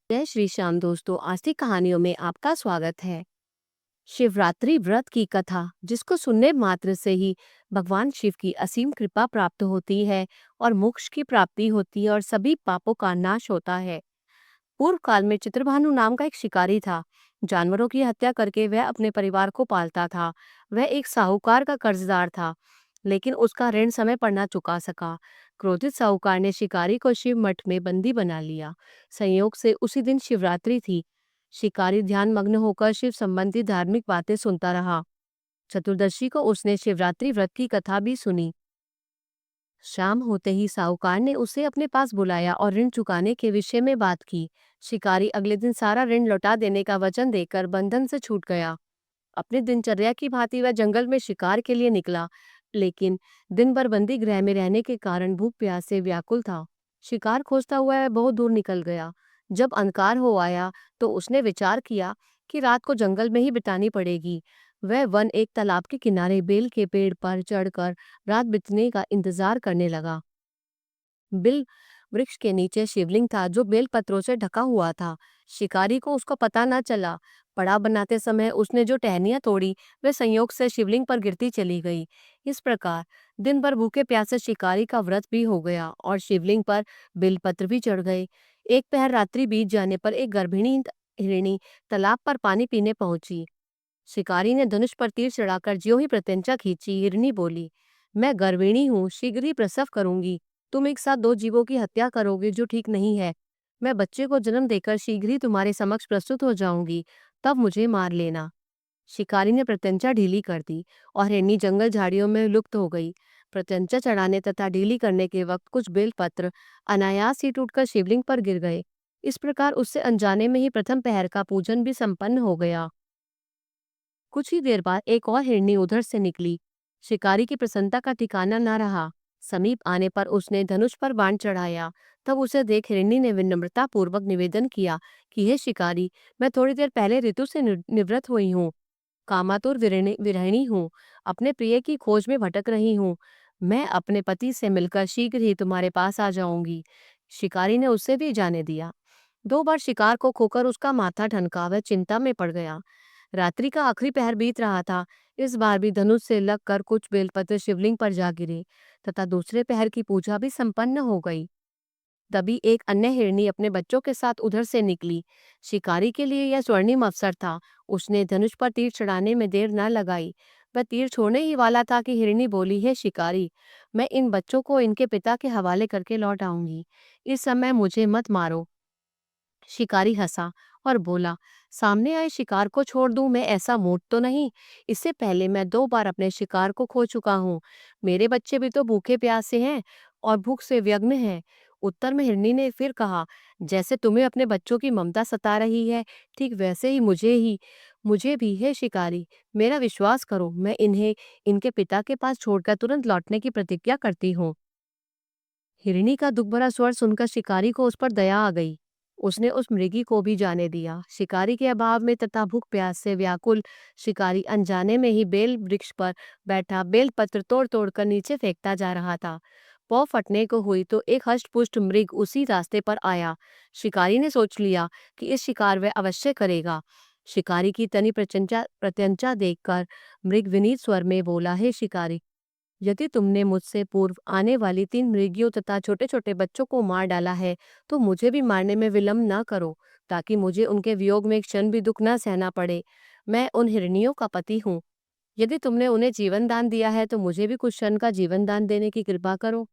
जय श्री श्याम दोस्तों, आज की कहानियों में आपका स्वागत है। शिवरात्रि व्रत की कथा, जिसको सुनने मात्र से ही भगवान शिव की असीम कृपा प्राप्त होती है और मोक्ष की प्राप्ति होती है और सभी पापों का नाश होता है। पूर्व काल में चित्रभानु नाम का एक शिकारी था। जानवरों की हत्या करके वह अपने परिवार को पालता था। वह एक साहूकार का कर्जदार था, लेकिन उसका ऋण समय पर न चुका सका। क्रोधित साहूकार ने शिकारी को शिव मठ में बंदी बना लिया। संयोग से उसी दिन शिवरात्रि थी। शिकारी ध्यान मग्न होकर शिव संबंधी धार्मिक बातें सुनता रहा। चतुर्दशी को उसने शिवरात्रि व्रत की कथा भी सुनी। शाम होते ही साहूकार ने उसे अपने पास बुलाया और ऋण चुकाने के विषय में बात की। शिकारी अगले दिन सारा ऋण लौटा देने का वचन देकर बंधन से छूट गया। अपनी दिनचर्या की भांति वह जंगल में शिकार के लिए निकला, लेकिन दिन भर बंदी गृह में रहने के कारण भूख प्यास से व्याकुल था। शिकार खोजता हुआ वह बहुत दूर निकल गया। जब अंधकार हो आया तो उसने विचार किया कि रात को जंगल में ही बितानी पड़ेगी। वह वन एक तालाब के किनारे बेल के पेड़ पर चढ़कर रात बीतने का इंतजार करने लगा। बिल वृक्ष के नीचे शिवलिंग था, जो बेल पत्रों से ढका हुआ था। शिकारी को उसका पता न चला। पड़ाव बनाते समय उसने जो टहनियां तोड़ी, वे संयोग से शिवलिंग पर गिरती चली गई। इस प्रकार दिन भर भूखे प्यासे शिकारी का व्रत भी हो गया और शिवलिंग पर बेलपत्र भी चढ़ गए। एक पहर रात्रि बीत जाने पर एक गर्भिणी हिरणी तालाब पर पानी पीने पहुंची। शिकारी ने धनुष पर तीर चढ़ाकर ज्यों ही प्रत्यंचा खींची, हिरनी बोली, मैं गर्भिणी हूँ, शीघ्र ही प्रसव करूंगी। तुम एक साथ दो जीवों की हत्या करोगे, जो ठीक नहीं है। मैं बच्चे को जन्म देकर शीघ्र ही तुम्हारे समक्ष प्रस्तुत हो जाऊंगी, तब मुझे मार लेना। शिकारी ने प्रत्यंचा ढीली कर दी और हिरनी जंगल झाड़ियों में लुप्त हो गई। प्रत्यंचा चढ़ाने तथा ढीली करने के वक्त कुछ बेलपत्र अनायास ही टूटकर शिवलिंग पर गिर गए। इस प्रकार उससे अनजाने में ही प्रथम पहर का पूजन भी संपन्न हो गया। कुछ ही देर बाद एक और हिरनी उधर से निकली। शिकारी की प्रसन्नता का ठिकाना न रहा। समीप आने पर उसने धनुष पर बाण चढ़ाया। तब उसे देख हिरनी ने विनम्रता पूर्वक निवेदन किया कि हे शिकारी, मैं थोड़ी देर पहले ऋतु से निवृत्त हुई हूँ। कामातुर विरहिणी हूँ। अपने प्रिय की खोज में भटक रही हूँ। मैं अपने पति से मिलकर शीघ्र ही तुम्हारे पास आ जाऊंगी। शिकारी ने उससे भी जाने दिया। 2 बार शिकार को खोकर उसका माथा ठनका वह चिंता में पड़ गया। रात्रि का आखिरी पहर बीत रहा था। इस बार भी धनुष से लगकर कुछ बेलपत्र शिवलिंग पर जा गिरे तथा दूसरे पहर की पूजा भी संपन्न हो गई। तभी एक अन्य हिरनी अपने बच्चों के साथ उधर से निकली। शिकारी के लिए यह स्वर्णिम अवसर था। उसने धनुष पर तीर चढ़ाने में देर न लगाई। वह तीर छोड़ने ही वाला था कि हिरनी बोली, हे शिकारी, मैं इन बच्चों को इनके पिता के हवाले करके लौट आऊंगी। इस समय मुझे मत मारो। शिकारी हंसा और बोला, सामने आए शिकार को छोड़ दूं मैं ऐसा मूर्ख तो नहीं। इससे पहले मैं 2 बार अपने शिकार को खो चुका हूँ। मेरे बच्चे भी तो भूखे प्यासे हैं और भूख से व्यग्र हैं। उत्तर में हिरनी ने फिर कहा, जैसे तुम्हें अपने बच्चों की ममता सता रही है, ठीक वैसे ही मुझे भी है शिकारी। मेरा विश्वास करो, मैं इन्हें इनके पिता के पास छोड़कर तुरंत लौटने की प्रतिज्ञा करती हूँ। हिरनी का दुख भरा स्वर सुनकर शिकारी को उस पर दया आ गई। उसने उस मृगी को भी जाने दिया। शिकारी के अभाव में तथा भूख प्यास से व्याकुल शिकारी अनजाने में ही बेल वृक्ष पर बैठा बेल पत्र तोड़ तोड़ कर नीचे फेंकता जा रहा था। पौ फटने को हुई तो एक हष्टपुष्ट मृग उसी रास्ते पर आया। शिकारी ने सोच लिया कि इस शिकार वह अवश्य करेगा। शिकारी की तनी प्रत्यंचा प्रत्यंचा देखकर मृग विनीत स्वर में बोला, हे शिकारी, यदि तुमने मुझसे पूर्व आने वाली 3 मृगियों तथा छोटे छोटे बच्चों को मार डाला है, तो मुझे भी मारने में विलंब न करो, ताकि मुझे उनके वियोग में एक क्षण भी दुख न सहना पड़े। मैं उन हिरनियों का पति हूँ। यदि तुमने उन्हें जीवन दान दिया है, तो मुझे भी कुछ क्षण का जीवन दान देने की कृपा करो।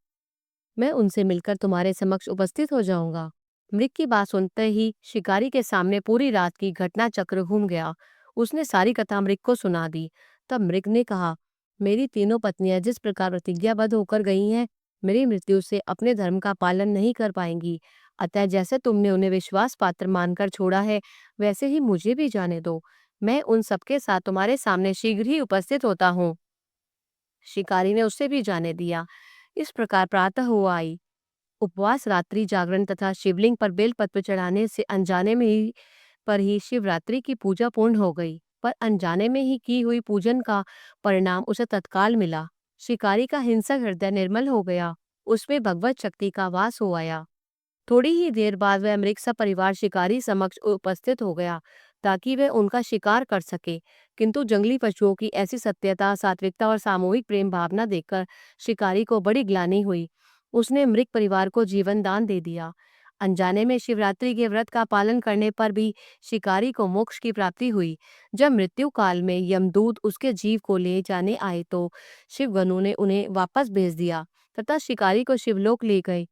मैं उनसे मिलकर तुम्हारे समक्ष उपस्थित हो जाऊंगा। मृग की बात सुनते ही शिकारी के सामने पूरी रात की घटना चक्र घूम गया। उसने सारी कथा मृग को सुना दी। तब मृग ने कहा, मेरी तीनों पत्नियां जिस प्रकार प्रतिज्ञाबद्ध होकर गई हैं, मेरी मृत्यु से अपने धर्म का पालन नहीं कर पाएंगी। अतः जैसे तुमने उन्हें विश्वास पात्र मानकर छोड़ा है, वैसे ही मुझे भी जाने दो। मैं उन सबके साथ तुम्हारे सामने शीघ्र ही उपस्थित होता हूँ। शिकारी ने उससे भी जाने दिया। इस प्रकार प्रातः हुआ आई। उपवास, रात्रि जागरण तथा शिवलिंग पर बेलपत्र चढ़ाने से अनजाने में ही पर ही शिवरात्रि की पूजा पूर्ण हो गई। पर अनजाने में ही की हुई पूजन का परिणाम उसे तत्काल मिला। शिकारी का हिंसक हृदय निर्मल हो गया। उसमें भगवत शक्ति का वास हो आया। थोड़ी ही देर बाद वह मृग सा परिवार शिकारी समक्ष उपस्थित हो गया ताकि वह उनका शिकार कर सके। किंतु जंगली पशुओं की ऐसी सत्यता, सात्विकता और सामूहिक प्रेम भावना देखकर शिकारी को बड़ी ग्लानि हुई। उसने मृग परिवार को जीवन दान दे दिया। अनजाने में शिवरात्रि के व्रत का पालन करने पर भी शिकारी को मोक्ष की प्राप्ति हुई। जब मृत्यु काल में यमदूत उसके जीव को ले जाने आए तो शिवगनु ने उन्हें वापस भेज दिया तथा शिकारी को शिवलोक ले गए।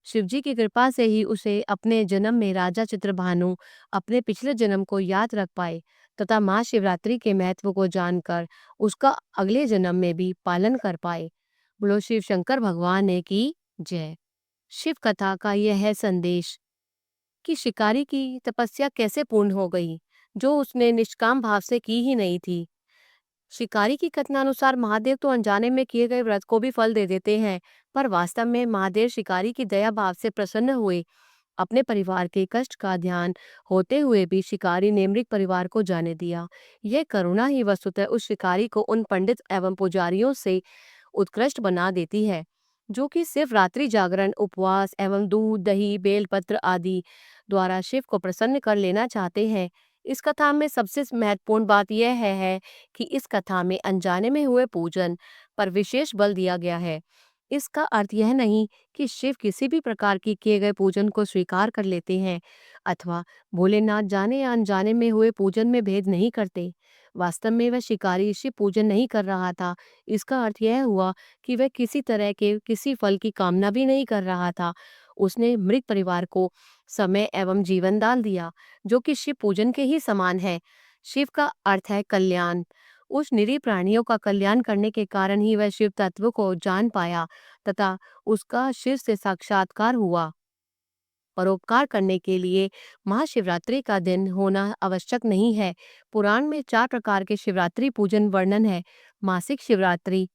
शिवजी की कृपा से ही उसे अपने जन्म में राजा चित्रभानु अपने पिछले जन्म को याद रख पाए तथा महाशिवरात्रि के महत्व को जानकर उसका अगले जन्म में भी पालन कर पाए। बोलो शिव शंकर भगवान ने की जय। शिव कथा का यह है संदेश कि शिकारी की तपस्या कैसे पूर्ण हो गई, जो उसने निष्काम भाव से की ही नहीं थी। शिकारी की कथनानुसार महादेव तो अनजाने में किए गए व्रत को भी फल दे देते हैं, पर वास्तव में महादेव शिकारी की दया भाव से प्रसन्न हुए। अपने परिवार के कष्ट का ध्यान होते हुए भी शिकारी ने मृग परिवार को जाने दिया। यह करुणा ही वस्तुतः उस शिकारी को उन पंडित एवं पुजारियों से उत्कृष्ट बना देती है, जो कि सिर्फ रात्रि जागरण, उपवास एवं दूध, दही, बेलपत्र आदि द्वारा शिव को प्रसन्न कर लेना चाहते हैं। इस कथा में सबसे महत्वपूर्ण बात यह है कि इस कथा में अनजाने में हुए पूजन पर विशेष बल दिया गया है। इसका अर्थ यह नहीं कि शिव किसी भी प्रकार की किए गए पूजन को स्वीकार कर लेते हैं अथवा भोलेनाथ जाने या अनजाने में हुए पूजन में भेद नहीं करते। वास्तव में वह शिकारी शिव पूजन नहीं कर रहा था। इसका अर्थ यह हुआ कि वह किसी तरह के किसी फल की कामना भी नहीं कर रहा था। उसने मृग परिवार को समय एवं जीवन दान दिया, जो कि शिव पूजन के ही समान है। शिव का अर्थ है कल्याण। उस निरीह प्राणियों का कल्याण करने के कारण ही वह शिव तत्व को जान पाया तथा उसका शिव से साक्षात्कार हुआ। परोपकार करने के लिए महाशिवरात्रि का दिन होना आवश्यक नहीं है। पुराण में 4 प्रकार के शिवरात्रि पूजन वर्णन है। मासिक शिवरात्रि,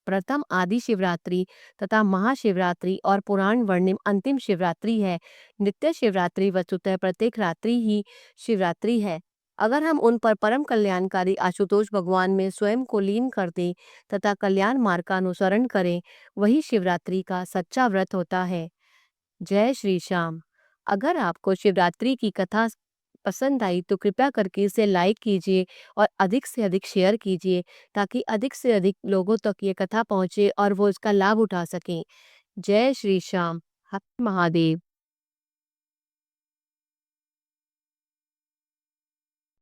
प्रथम आदि शिवरात्रि तथा महाशिवरात्रि और पुराण वर्णिम अंतिम शिवरात्रि है। नित्य शिवरात्रि वस्तुतः प्रत्येक रात्रि ही शिवरात्रि है। अगर हम उन पर परम कल्याणकारी आशुतोष भगवान में स्वयं को लीन कर दें तथा कल्याण मार्ग का अनुसरण करें, वही शिवरात्रि का सच्चा व्रत होता है। जय श्री श्याम। अगर आपको शिवरात्रि की कथा पसंद आई तो कृपया करके इसे लाइक कीजिए और अधिक से अधिक शेयर कीजिए ताकि अधिक से अधिक लोगों तक ये कथा पहुंचे और वो इसका लाभ उठा सकें। जय श्री श्याम। हर महादेव।